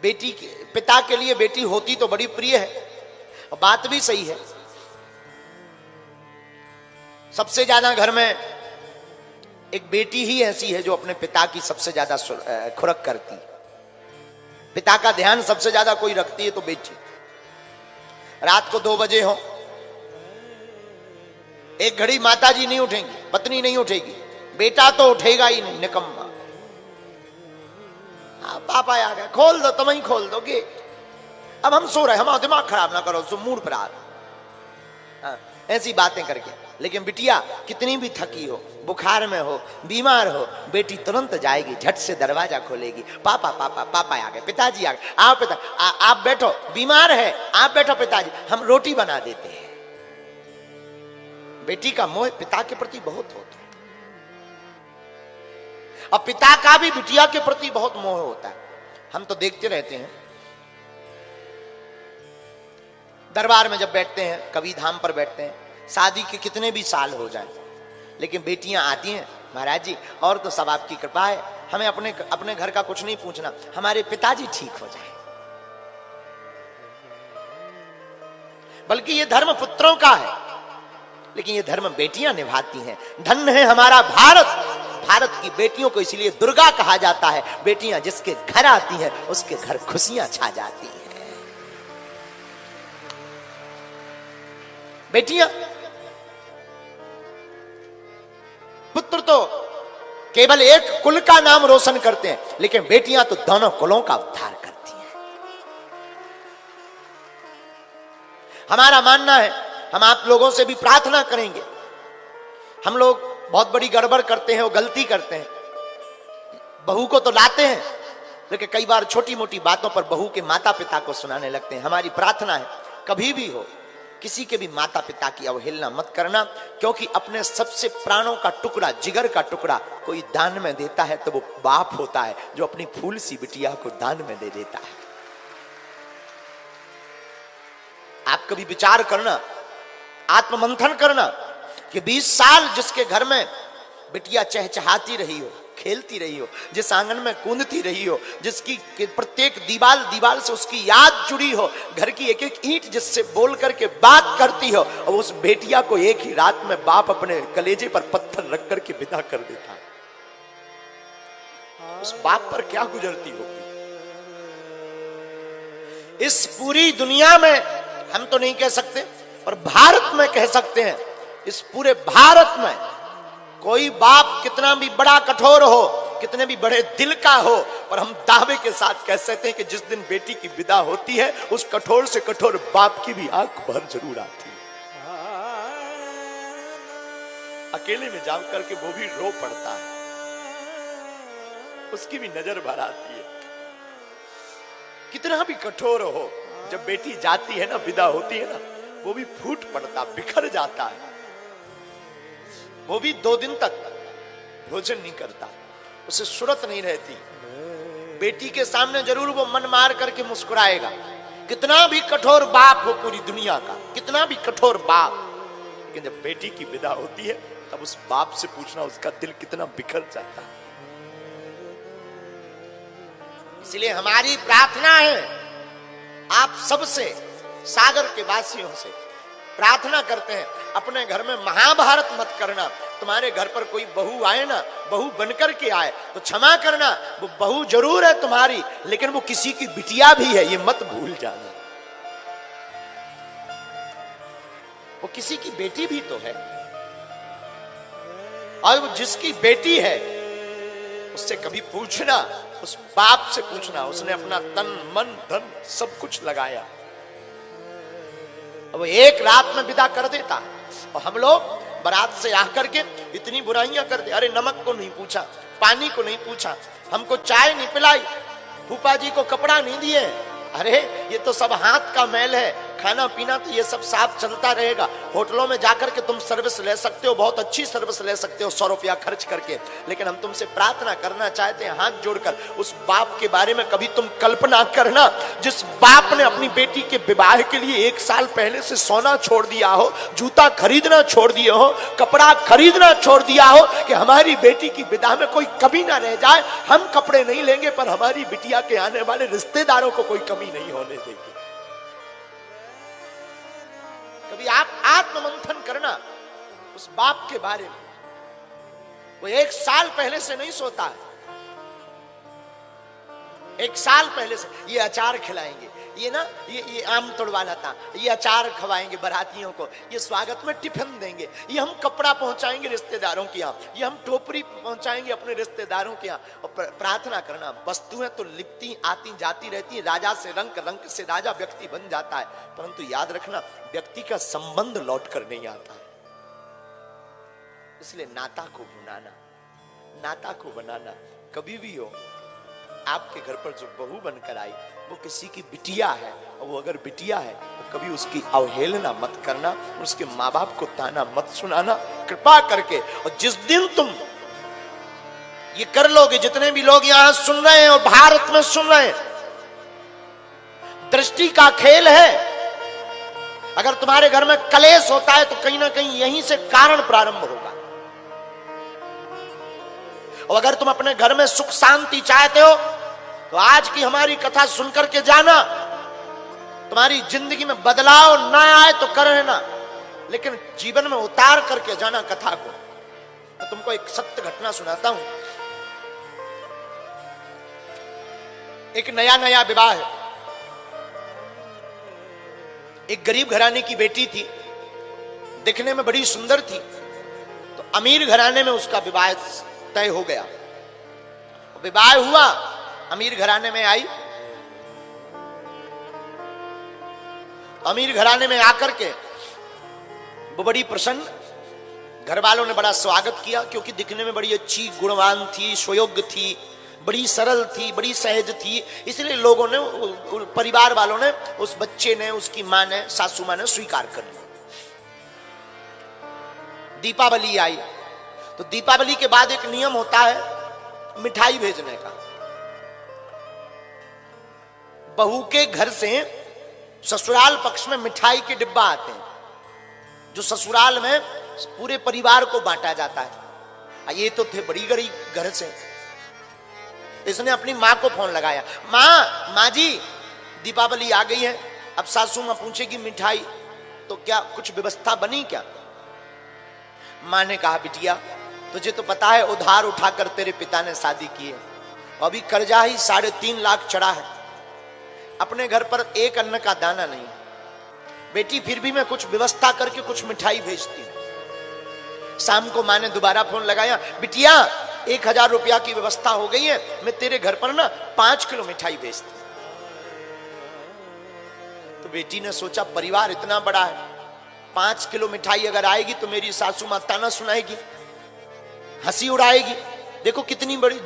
पिता के लिए बेटी होती तो बड़ी प्रिय है, और बात भी सही है। सबसे ज्यादा घर में एक बेटी ही ऐसी है जो अपने पिता की सबसे ज्यादा खुरक करती। पिता का ध्यान सबसे ज्यादा कोई रखती है तो बेटी। रात को 2 बजे हो, एक घड़ी माता जी नहीं उठेंगी, पत्नी नहीं उठेगी, बेटा तो उठेगा ही नहीं, निकम्मा। पापा आ गए, खोल दो, तुम ही खोल दो गेट, अब हम सो रहे, हमारा दिमाग खराब ना करो, मूड पर आ रहा, ऐसी बातें करके। लेकिन बिटिया कितनी भी थकी हो, बुखार में हो, बीमार हो, बेटी तुरंत जाएगी, झट से दरवाजा खोलेगी, पापा पापा पापा आ गए, पिताजी आ गए, आओ पिता, आप बैठो, बीमार है, आप बैठो पिताजी, हम रोटी बना देते हैं। बेटी का मोह पिता के प्रति बहुत होता है, और पिता का भी बिटिया के प्रति बहुत मोह होता है। हम तो देखते रहते हैं, दरबार में जब बैठते हैं, कभी धाम पर बैठते हैं, शादी के कितने भी साल हो जाए, लेकिन बेटियां आती हैं, महाराज जी और तो सब आपकी कृपा है, हमें अपने घर का कुछ नहीं पूछना, हमारे पिताजी ठीक हो जाए। बल्कि ये धर्म पुत्रों का है, लेकिन ये धर्म बेटियां निभाती हैं। धन्य है हमारा भारत, भारत की बेटियों को इसलिए दुर्गा कहा जाता है। बेटियां जिसके घर आती हैं उसके घर खुशियां छा जाती हैं। बेटियां, पुत्र तो केवल एक कुल का नाम रोशन करते हैं, लेकिन बेटियां तो दोनों कुलों का उद्धार करती हैं। हमारा मानना है, हम आप लोगों से भी प्रार्थना करेंगे। हम लोग बहुत बड़ी गड़बड़ करते हैं और गलती करते हैं, बहू को तो लाते हैं, लेकिन कई बार छोटी मोटी बातों पर बहू के माता पिता को सुनाने लगते हैं। हमारी प्रार्थना है, कभी भी हो किसी के भी माता पिता की अवहेलना मत करना, क्योंकि अपने सबसे प्राणों का टुकड़ा, जिगर का टुकड़ा कोई दान में देता है तो वो बाप होता है जो अपनी फूल सी बिटिया को दान में दे देता है। आप कभी विचार करना, आत्ममंथन करना कि 20 साल जिसके घर में बिटिया चहचहाती रही हो, खेलती रही हो, जिस आंगन में कूदती रही हो, जिसकी प्रत्येक दीवार से उसकी याद जुड़ी हो, घर की एक एक ईंट जिससे बोल करके बात करती हो, और उस बेटिया को एक ही रात में बाप अपने कलेजे पर पत्थर रख करके विदा कर देता है, उस बाप पर क्या गुजरती होगी। इस पूरी दुनिया में हम तो नहीं कह सकते, पर भारत में कह सकते हैं, इस पूरे भारत में कोई बाप कितना भी बड़ा कठोर हो, कितने भी बड़े दिल का हो, पर हम दावे के साथ कह सकते हैं कि जिस दिन बेटी की विदा होती है, उस कठोर से कठोर बाप की भी आंख भर जरूर आती है। अकेले में जा करके वो भी रो पड़ता है, उसकी भी नजर भर आती है। कितना भी कठोर हो, जब बेटी जाती है ना, विदा होती है ना, वो भी फूट पड़ता, बिखर जाता है। वो भी 2 दिन तक भोजन नहीं करता, उसे सुरत नहीं रहती। बेटी के सामने जरूर वो मन मार करके मुस्कुराएगा, कितना भी कठोर बाप हो पूरी दुनिया का, कितना भी कठोर बाप, लेकिन जब बेटी की विदा होती है तब उस बाप से पूछना उसका दिल कितना बिखर जाता है। इसलिए हमारी प्रार्थना है आप सबसे, सागर के वासियों से प्रार्थना करते हैं, अपने घर में महाभारत मत करना। तुम्हारे घर पर कोई बहू आए ना, बहू बनकर के आए तो क्षमा करना, वो बहू जरूर है तुम्हारी, लेकिन वो किसी की बिटिया भी है, ये मत भूल जाना। वो किसी की बेटी भी तो है, और वो जिसकी बेटी है उससे कभी पूछना, उस बाप से पूछना, उसने अपना तन मन धन सब कुछ लगाया, वो एक रात में विदा कर देता। और हम लोग बारात से आकर के इतनी बुराइयां करते, अरे नमक को नहीं पूछा, पानी को नहीं पूछा, हमको चाय नहीं पिलाई, फूफा जी को कपड़ा नहीं दिए, अरे ये तो सब हाथ का मैल है, खाना पीना तो ये सब साफ चलता रहेगा। होटलों में जाकर के तुम सर्विस ले सकते हो, बहुत अच्छी सर्विस ले सकते हो 100 रुपया खर्च करके। लेकिन हम तुमसे प्रार्थना करना चाहते हैं हाथ जोड़कर, उस बाप के बारे में कभी तुम कल्पना करना जिस बाप ने अपनी बेटी के विवाह के लिए 1 साल पहले से सोना छोड़ दिया हो, जूता खरीदना छोड़ दिए हो, कपड़ा खरीदना छोड़ दिया हो कि हमारी बेटी की विदा में कोई कमी ना रह जाए। हम कपड़े नहीं लेंगे पर हमारी बिटिया के आने वाले रिश्तेदारों को कोई कमी नहीं होने देंगे। कभी आप आत्ममंथन करना उस बाप के बारे में। वो 1 साल पहले से नहीं सोता है, 1 साल पहले से ये अचार खिलाएंगे, ये ना ये आम तोड़वाना था, ये अचार खवाएंगे बारातियों को, ये स्वागत में टिफिन देंगे, ये हम कपड़ा पहुंचाएंगे रिश्तेदारों के यहाँ, ये हम टोपरी पहुंचाएंगे अपने रिश्तेदारों के यहाँ। और प्रार्थना करना, वस्तुएं तो लिपती आती जाती रहती है, राजा से रंग, रंग से राजा व्यक्ति बन जाता है, परंतु याद रखना व्यक्ति का संबंध लौट कर नहीं आता है। इसलिए नाता को भुनाना, नाता को बनाना। कभी भी हो आपके घर पर जो बहू बनकर आई वो किसी की बिटिया है, और वो अगर बिटिया है तो कभी उसकी अवहेलना मत करना, उसके माँ बाप को ताना मत सुनाना कृपा करके। और जिस दिन तुम ये कर लोगे, जितने भी लोग यहां सुन रहे हैं और भारत में सुन रहे हैं, दृष्टि का खेल है। अगर तुम्हारे घर में कलेश होता है तो कहीं ना कहीं यहीं से कारण प्रारंभ होगा। और अगर तुम अपने घर में सुख शांति चाहते हो तो आज की हमारी कथा सुनकर के जाना। तुम्हारी जिंदगी में बदलाव ना आए तो कर लेना, लेकिन जीवन में उतार करके जाना कथा को। मैं तुमको एक सत्य घटना सुनाता हूं। एक नया नया विवाह है, एक गरीब घराने की बेटी थी, दिखने में बड़ी सुंदर थी, तो अमीर घराने में उसका विवाह तय हो गया। विवाह हुआ, अमीर घराने में आई, अमीर घराने में आकर के वो बड़ी प्रसन्न, घर वालों ने बड़ा स्वागत किया क्योंकि दिखने में बड़ी अच्छी गुणवान थी, सुयोग्य थी, बड़ी सरल थी, बड़ी सहज थी। इसलिए लोगों ने, परिवार वालों ने, उस बच्चे ने, उसकी मां ने, सासू मां ने स्वीकार कर लिया। दीपावली आई तो दीपावली के बाद एक नियम होता है मिठाई भेजने का। बहू के घर से ससुराल पक्ष में मिठाई के डिब्बा आते हैं, जो ससुराल में पूरे परिवार को बांटा जाता है। ये तो थे बड़ी गरीब घर से। इसने अपनी मां को फोन लगाया, मां जी दीपावली आ गई है, अब सासू मां पूछेगी मिठाई, तो क्या कुछ व्यवस्था बनी क्या? मां ने कहा, बिटिया तुझे तो पता है उधार उठाकर तेरे पिता ने शादी की है, अभी कर्जा ही 3.5 लाख चढ़ा है, अपने घर पर एक अन्न का दाना नहीं। बेटी फिर भी मैं कुछ व्यवस्था करके कुछ मिठाई भेजती हूं। शाम को मां ने दोबारा फोन लगाया, बिटिया 1000 रुपया की व्यवस्था हो गई है, मैं तेरे घर पर ना 5 किलो मिठाई भेजती। तो बेटी ने सोचा परिवार इतना बड़ा है, 5 किलो मिठाई अगर आएगी तो मेरी सासू मां ताना सुनाएगी, हंसी उड़ाएगी। देखो कितनी बड़ी